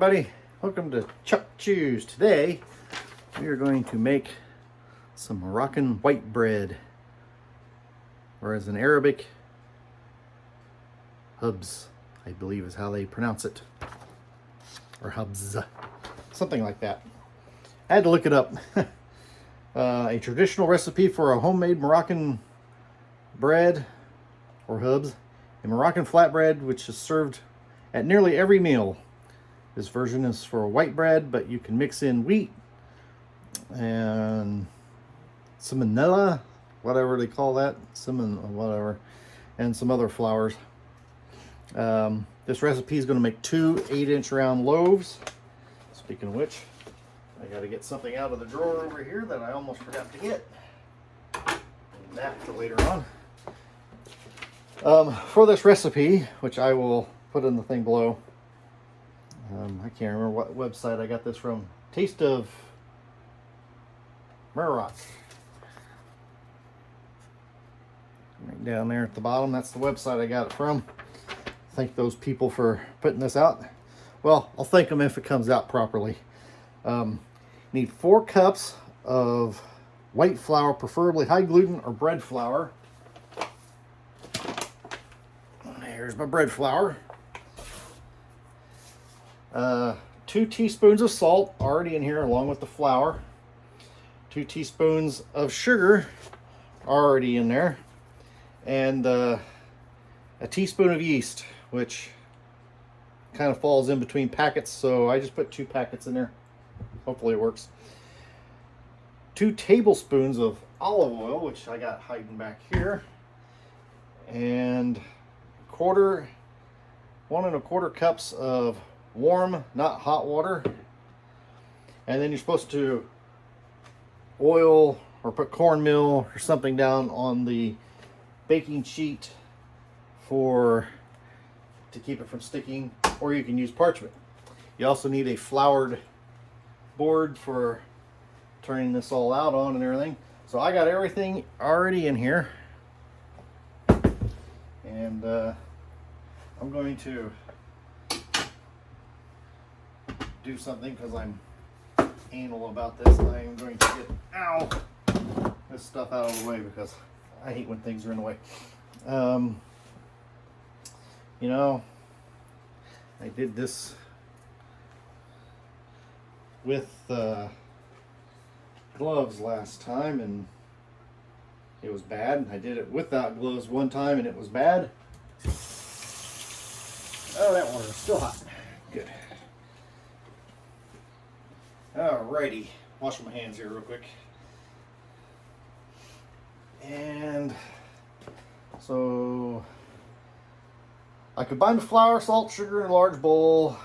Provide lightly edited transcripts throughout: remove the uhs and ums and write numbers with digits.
everybody, welcome to Chuck Chews. Today we are going to make some Moroccan white bread, or as in Arabic, Khobz, I believe is how they pronounce it, or Khobz, something like that. I had to look it up. A traditional recipe for a homemade Moroccan bread, or Khobz, a Moroccan flatbread which is served at nearly every meal. This version is for white bread, but you can mix in wheat and semolina, whatever they call that, whatever, and some other flours. This recipe is going to make 2 8-inch round loaves. Speaking of which, I got to get something out of the drawer over here that I almost forgot to get. That for later on. For this recipe, which I will put in the thing below, I can't remember what website I got this from. Taste of Moroccan. Right down there at the bottom, that's the website I got it from. Thank those people for putting this out. Well, I'll thank them if it comes out properly. Need 4 cups of white flour, preferably high gluten or bread flour. Here's my bread flour. 2 teaspoons of salt already in here along with the flour. 2 teaspoons of sugar already in there. And a teaspoon of yeast, which kind of falls in between packets, so I just put 2 packets in there. Hopefully it works. 2 tablespoons of olive oil, which I got hiding back here. And 1 1/4 cups of warm, not hot water. And then you're supposed to oil or put cornmeal or something down on the baking sheet to keep it from sticking, or you can use parchment. You also need a floured board for turning this all out on and everything. So I got everything already in here, and I'm going to do something because I'm anal about this. I am going to get this stuff out of the way because I hate when things are in the way. You know, I did this with gloves last time and it was bad. I did it without gloves one time and it was bad. Oh, that water is still hot. Good. Alrighty, washing my hands here real quick. And so I combine the flour, salt, sugar in a large bowl.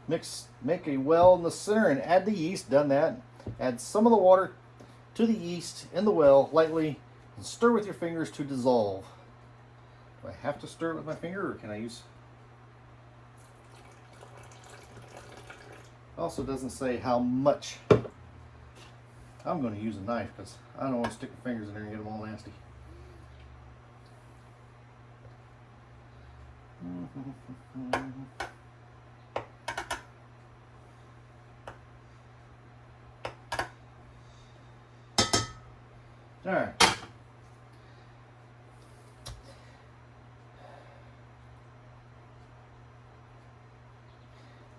Make a well in the center and add the yeast. Done that. Add some of the water to the yeast in the well lightly and stir with your fingers to dissolve. Do I have to stir it with my finger, or can I use? Also doesn't say how much. I'm going to use a knife because I don't want to stick my fingers in there and get them all nasty. All right.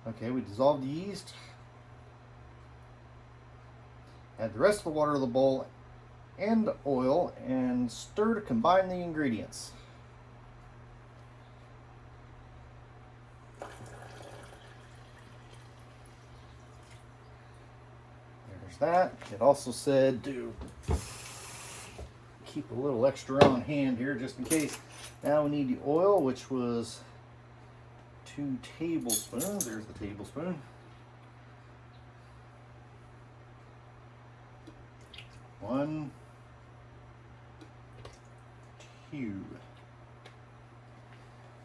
Okay, we dissolved the yeast. Add the rest of the water to the bowl and oil and stir to combine the ingredients. There's that. It also said to keep a little extra on hand here just in case. Now we need the oil, which was 2 tablespoons. There's the tablespoon. 1, 2.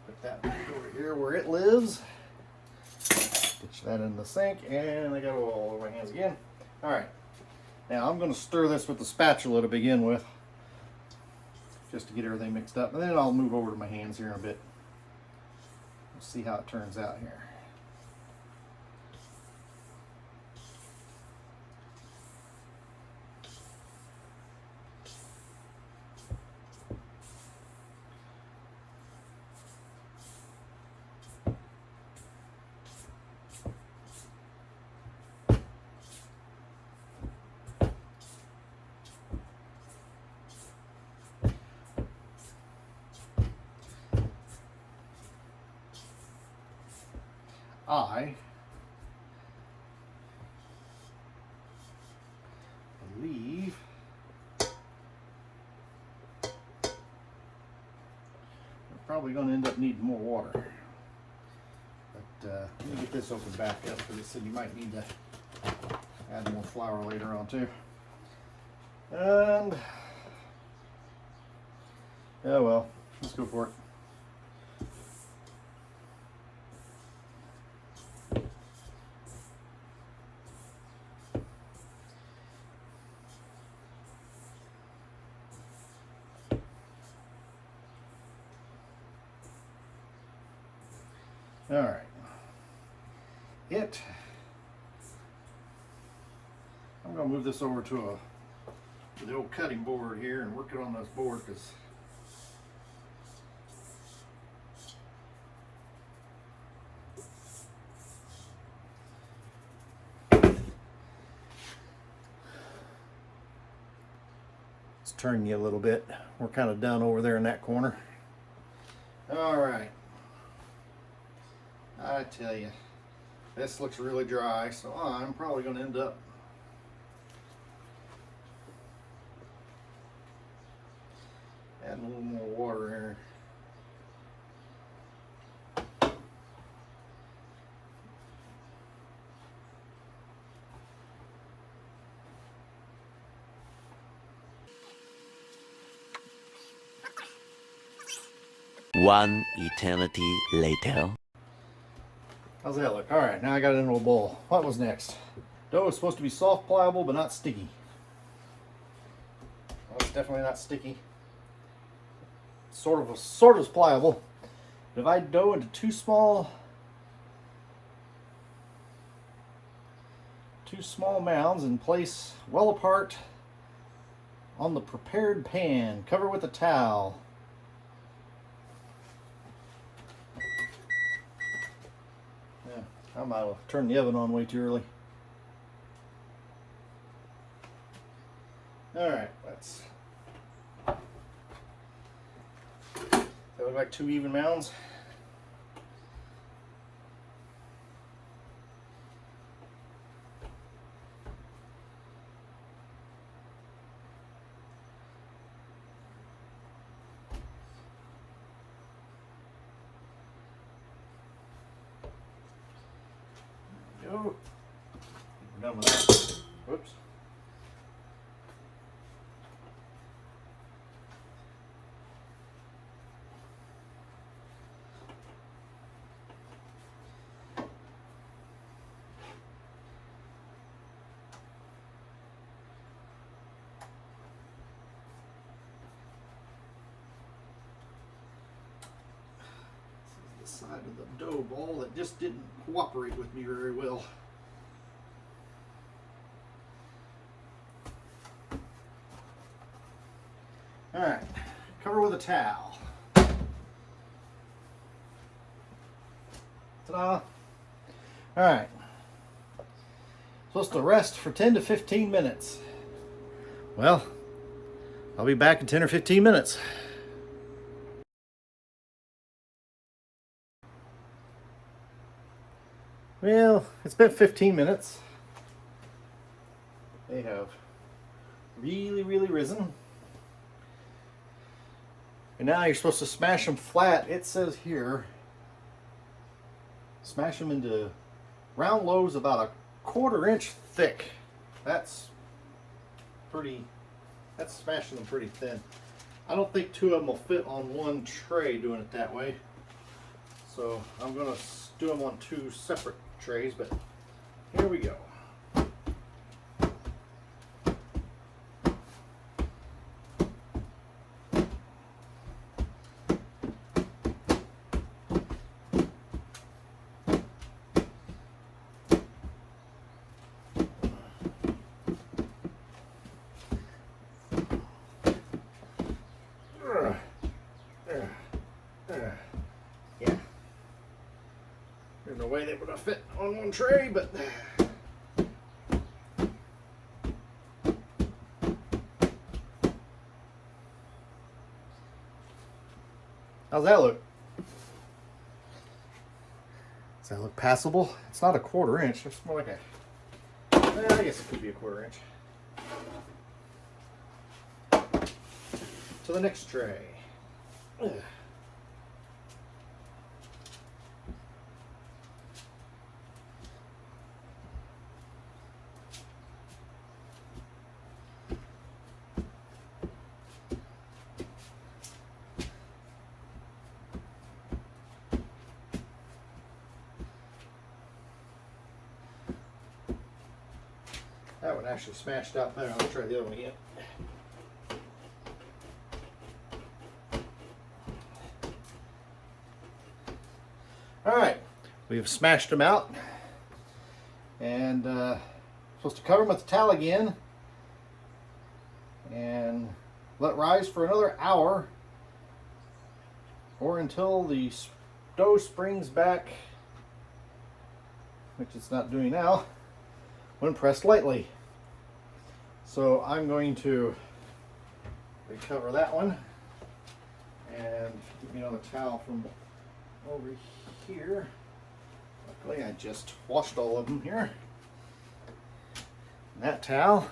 Put that back over here where it lives. Ditch that in the sink, and I got oil all over my hands again. All right. Now I'm going to stir this with the spatula to begin with, just to get everything mixed up, and then I'll move over to my hands here in a bit. We'll see how it turns out here. I believe we're probably going to end up needing more water. But let me get this opened back up because it said you might need to add more flour later on too. And oh well, let's go for it. All right, I'm going to move this over to the old cutting board here and work it on this board because it's turning you a little bit. We're kind of down over there in that corner. All right. I tell you, this looks really dry, so I'm probably going to end up adding a little more water here. One eternity later. How's that look? All right, now I got it into a bowl. What was next? Dough is supposed to be soft, pliable, but not sticky. Well, it's definitely not sticky. Sort of pliable. Divide dough into two small mounds and place well apart on the prepared pan. Cover with a towel. I might have turned the oven on way too early. All right, let's. They look like two even mounds. Go. We're done with that. Whoops. This is the side of the dough ball that just didn't cooperate with me very well. All right, cover with a towel. Ta-da! All right, supposed to rest for 10 to 15 minutes. Well, I'll be back in 10 or 15 minutes. Well, it's been 15 minutes. They have really risen. And now you're supposed to smash them flat. It says here, smash them into round loaves about a 1/4 inch thick. That's smashing them pretty thin. I don't think two of them will fit on one tray doing it that way. So I'm gonna do them on two separate trays, but here we go. Yeah. There's no way they would have fit on one tray, but how's that look? Does that look passable? It's not a 1/4 inch. It's more like a, I guess it could be a 1/4 inch. To the next tray. Ugh. That one actually smashed out better. I'll try the other one again. All right, we've smashed them out, and supposed to cover them with the towel again, and let rise for another hour, or until the dough springs back, which it's not doing now, when pressed lightly. So I'm going to recover that one and get me another towel from over here. Luckily I just washed all of them here. That towel.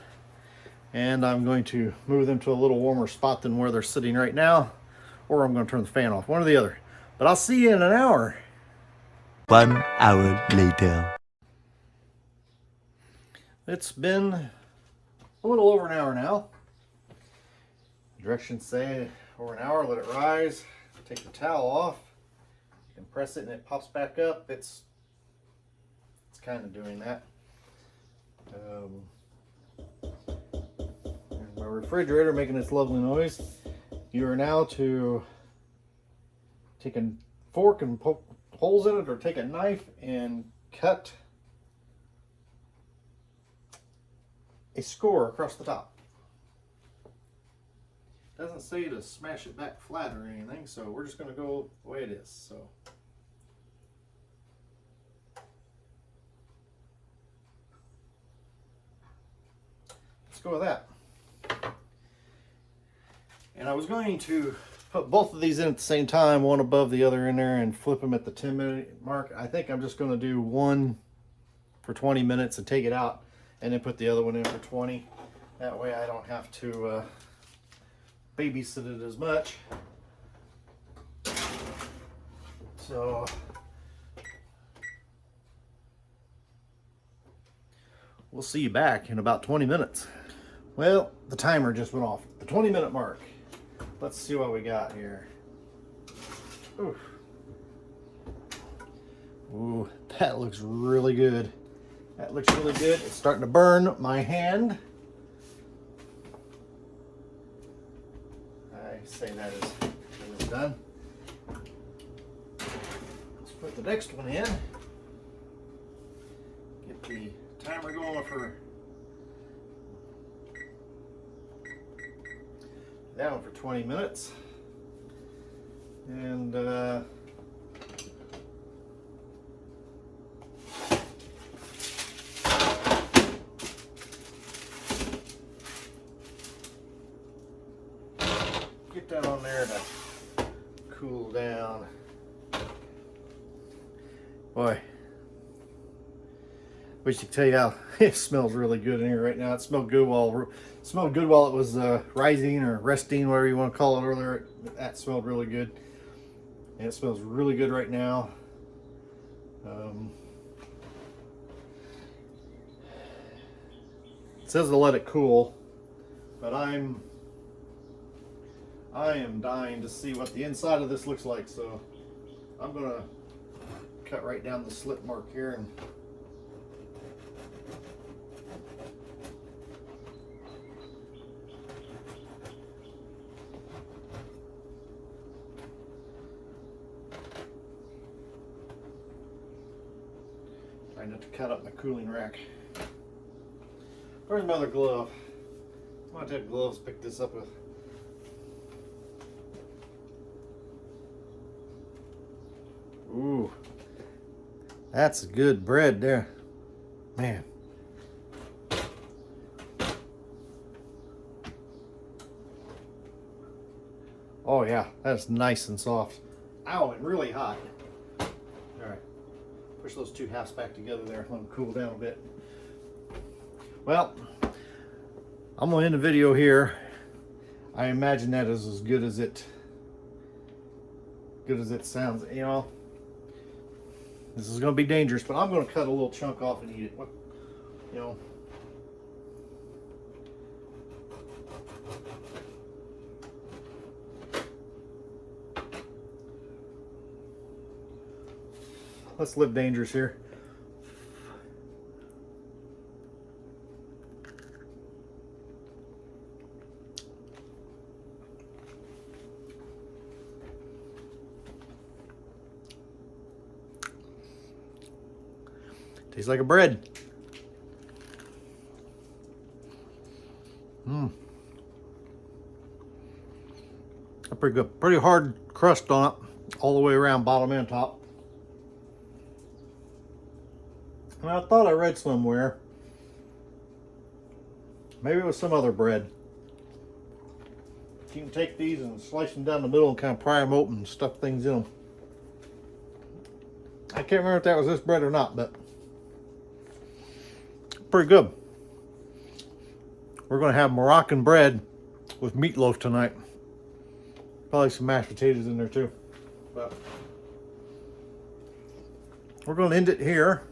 And I'm going to move them to a little warmer spot than where they're sitting right now, or I'm going to turn the fan off, one or the other. But I'll see you in an hour. 1 hour later. It's been a little over an hour now. Directions say over an hour, let it rise, take the towel off, and press it and it pops back up. It's kind of doing that. And my refrigerator making this lovely noise. You are now to take a fork and poke holes in it, or take a knife and cut a score across the top. Doesn't say to smash it back flat or anything, so we're just going to go the way it is. So let's go with that. And I was going to put both of these in at the same time, one above the other in there, and flip them at the 10-minute mark. I think I'm just going to do one for 20 minutes and take it out, and then put the other one in for 20. That way I don't have to babysit it as much. So we'll see you back in about 20 minutes. Well, the timer just went off. The 20-minute mark. Let's see what we got here. Oof. Ooh, that looks really good. That looks really good. It's starting to burn my hand. I say that is done. Let's put the next one in. Get the timer going for that one for 20 minutes. And get that on there to cool down. Boy, wish I could tell you how it smells really good in here right now. It smelled good while it was rising or resting, whatever you want to call it earlier. That smelled really good, and it smells really good right now. It says to let it cool, but I am dying to see what the inside of this looks like, so I'm gonna cut right down the slit mark here and trying not to cut up my cooling rack. Where's my other glove? I might have gloves to pick this up with. Ooh, that's good bread there, man. Oh yeah, that's nice and soft. Ow, and really hot. All right, Push those two halves back together there. Let them cool down a bit. Well, I'm gonna end the video here. I imagine that is as good as it sounds. You know, this is gonna be dangerous, but I'm gonna cut a little chunk off and eat it. You know. Let's live dangerous here. Tastes like a bread. Pretty good. Pretty hard crust on it, all the way around, bottom and top. And I thought I read somewhere, maybe it was some other bread, you can take these and slice them down the middle and kind of pry them open and stuff things in them. I can't remember if that was this bread or not, but pretty good. We're going to have Moroccan bread with meatloaf tonight. Probably some mashed potatoes in there too. But we're going to end it here.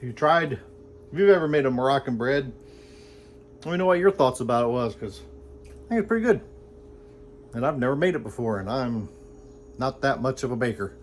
If you've ever made a Moroccan bread, let me know what your thoughts about it was, because I think it's pretty good. And I've never made it before, and I'm not that much of a baker.